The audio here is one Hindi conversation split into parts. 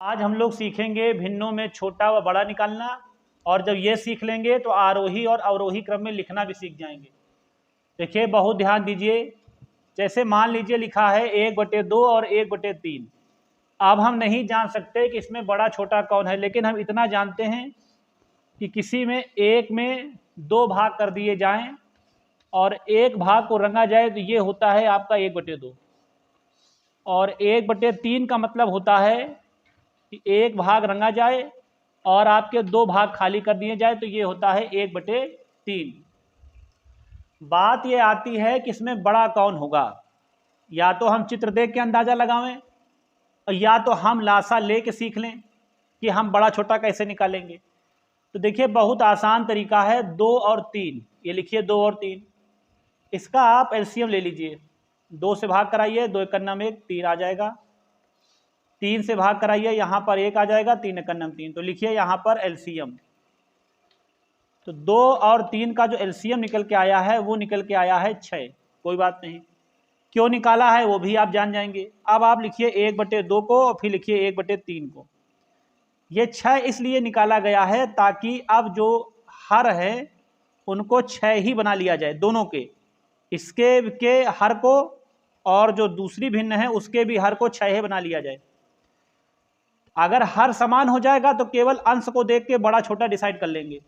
आज हम लोग सीखेंगे भिन्नों में छोटा व बड़ा निकालना, और जब ये सीख लेंगे तो आरोही और अवरोही क्रम में लिखना भी सीख जाएंगे। देखिए बहुत ध्यान दीजिए। जैसे मान लीजिए लिखा है 1/2 और 1/3। अब हम नहीं जान सकते कि इसमें बड़ा छोटा कौन है, लेकिन हम इतना जानते हैं कि किसी में एक में 2 भाग कर दिए जाएं और एक भाग को रंगा जाए तो ये होता है आपका 1/2, और 1/3 का मतलब होता है कि एक भाग रंगा जाए और आपके 2 भाग खाली कर दिए जाए तो ये होता है 1/3। बात ये आती है कि इसमें बड़ा कौन होगा। या तो हम चित्र देख के अंदाजा लगावें, और या तो हम लासा ले के सीख लें कि हम बड़ा छोटा कैसे निकालेंगे। तो देखिए बहुत आसान तरीका है, 2 और 3। ये लिखिए 2 और 3। इसका आप एलसीएम ले लीजिए। 2 से भाग कराइए, 2 एकन्नम 1, 3 आ जाएगा। 3 से भाग कराइए, यहाँ पर 1 आ जाएगा, 3 एकन्नम 3। तो लिखिए यहाँ पर एलसीएम। तो 2 और 3 का जो एलसीएम निकल के आया है वो निकल के आया है 6। कोई बात नहीं, क्यों निकाला है वो भी आप जान जाएंगे। अब आप लिखिए 1/2 को और फिर लिखिए 1/3 को। ये 6 इसलिए निकाला गया है ताकि अब जो हर है उनको 6 ही बना लिया जाए, दोनों के, इसके के हर को और जो दूसरी भिन्न है उसके भी हर को 6 ही बना लिया जाए। अगर हर समान हो जाएगा तो केवल अंश को देख के बड़ा छोटा डिसाइड कर लेंगे।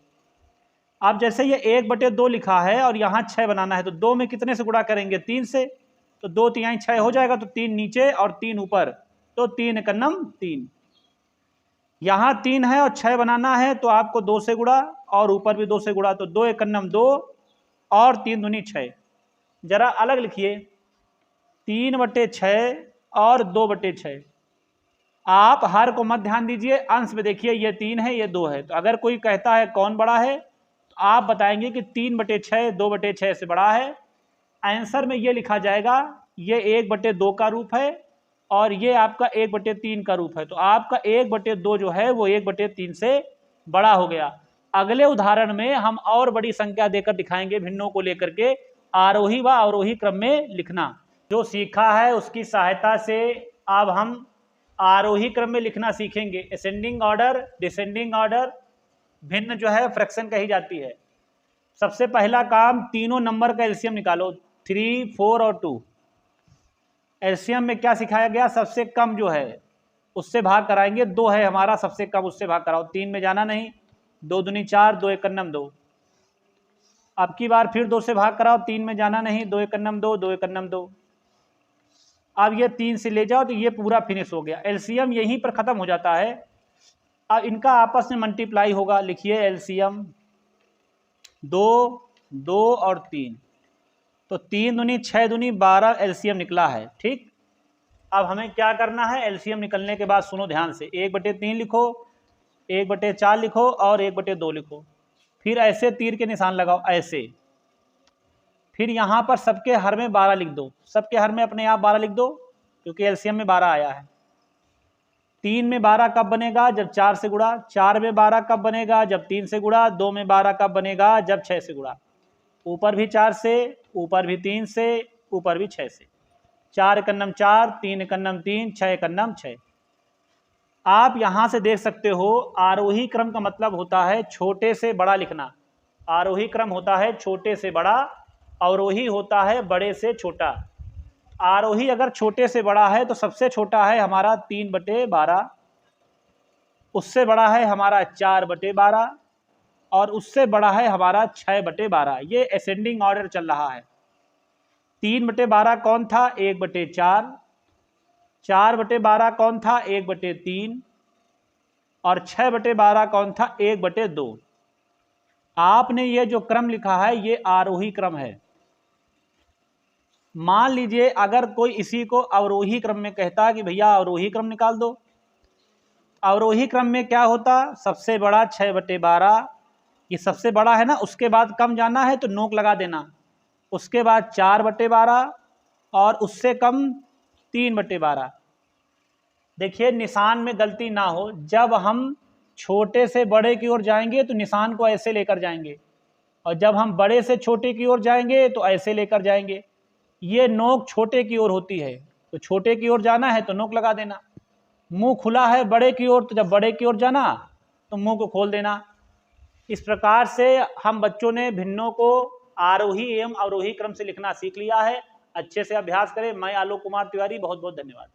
अब जैसे ये 1/2 लिखा है और यहाँ 6 बनाना है, तो 2 में कितने से गुणा करेंगे? 3 से। तो 2 तिहाई 6 हो जाएगा, तो 3 नीचे और 3 ऊपर, तो 3 एकन्नम 3। यहाँ 3 है और 6 बनाना है तो आपको 2 से गुणा और ऊपर भी 2 से गुणा, तो 2 एकन्नम 2 और 3 दूनी 6। जरा अलग लिखिए, 3/6 और 2/6। आप हर को मत ध्यान दीजिए, अंश में देखिए ये 3 है ये 2 है। तो अगर कोई कहता है कौन बड़ा है तो आप बताएंगे कि 3/6 2/6 से बड़ा है। आंसर में ये लिखा जाएगा, ये 1/2 का रूप है और ये आपका 1/3 का रूप है। तो आपका 1/2 जो है वो 1/3 से बड़ा हो गया। अगले उदाहरण में हम और बड़ी संख्या देकर दिखाएंगे भिन्नों को लेकर के आरोही व अवरोही क्रम में लिखना। जो सीखा है उसकी सहायता से अब हम आरोही क्रम में लिखना सीखेंगे। असेंडिंग ऑर्डर, डिसेंडिंग ऑर्डर, भिन्न जो है फ्रैक्शन कही जाती है। सबसे पहला काम, तीनों नंबर का एलसीएम निकालो, 3, 4 और 2। एलसीएम में क्या सिखाया गया? सबसे कम जो है उससे भाग कराएंगे। 2 है हमारा सबसे कम, उससे भाग कराओ। 3 में जाना नहीं, 2 दूनी 4, 2 एकन्नम 2। अब की बार फिर 2 से भाग कराओ, 3 में जाना नहीं, 2 एकन्नम 2, 2 एकन्नम 2। अब ये 3 से ले जाओ तो ये पूरा फिनिश हो गया। एलसीएम यहीं पर खत्म हो जाता है। अब इनका आपस में मल्टीप्लाई होगा। लिखिए एलसीएम 2, 2 और 3। तो 3 दूनी 6 दूनी 12 एलसीएम निकला है। ठीक, अब हमें क्या करना है? एलसीएम निकलने के बाद सुनो ध्यान से, 1/3 लिखो, 1/4 लिखो और 1/2 लिखो। फिर ऐसे तीर के निशान लगाओ, ऐसे। फिर यहाँ पर सबके हर में 12 लिख दो। सबके हर में अपने आप 12 लिख दो, क्योंकि एलसीएम में 12 आया है। 3 में 12 कब बनेगा? जब 4 से गुणा। 4 में 12 कब बनेगा? जब 3 से गुणा। 2 में 12 कब बनेगा? जब 6 से गुणा। ऊपर भी 4 से, ऊपर भी 3 से, ऊपर भी 6 से। 4 एकन्नम 4, 3 एकन्नम 3, 6 एकन्नम 6। आप यहाँ से देख सकते हो, आरोही क्रम का मतलब होता है छोटे से बड़ा लिखना। आरोही क्रम होता है छोटे से बड़ा, अवरोही होता है बड़े से छोटा। आरोही अगर छोटे से बड़ा है तो सबसे छोटा है हमारा 3/12, उससे बड़ा है हमारा 4/12 और उससे बड़ा है हमारा 6/12। ये असेंडिंग ऑर्डर चल रहा है। 3/12 कौन था? 1/4। 4/12 कौन था? 1/3। और 6/12 कौन था? 1/2। आपने ये जो क्रम लिखा है ये आरोही क्रम है। मान लीजिए अगर कोई इसी को अवरोही क्रम में कहता कि भैया अवरोही क्रम निकाल दो। अवरोही क्रम में क्या होता? सबसे बड़ा 6/12, ये सबसे बड़ा है ना, उसके बाद कम जाना है तो नोक लगा देना। उसके बाद 4/12 और उससे कम 3/12। देखिए निशान में गलती ना हो, जब हम छोटे से बड़े की ओर जाएंगे तो निशान को ऐसे लेकर जाएंगे, और जब हम बड़े से छोटे की ओर जाएंगे तो ऐसे लेकर जाएंगे। ये नोक छोटे की ओर होती है, तो छोटे की ओर जाना है तो नोक लगा देना। मुंह खुला है बड़े की ओर, तो जब बड़े की ओर जाना तो मुंह को खोल देना। इस प्रकार से हम बच्चों ने भिन्नों को आरोही एवं अवरोही क्रम से लिखना सीख लिया है। अच्छे से अभ्यास करें। मैं आलोक कुमार तिवारी, बहुत बहुत धन्यवाद।